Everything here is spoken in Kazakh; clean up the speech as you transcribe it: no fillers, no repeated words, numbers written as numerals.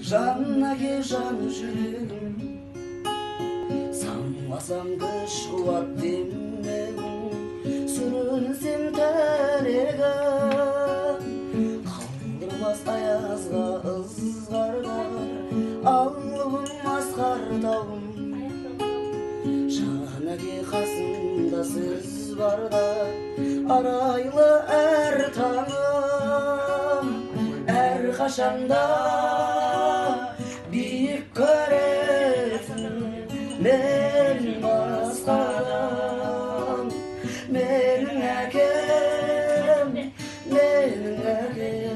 Жанна ке жан жүрегім, саңласам күш қуат демегім, сүрінсем тәрегім, қалдырмас аязға ызғардар, алыбым асқар тауым. Жана ке қасымда сіз барда, арайлы әр таңым, әр қашанда биік көресің мен басқадан. Менің әкем, менің әкем.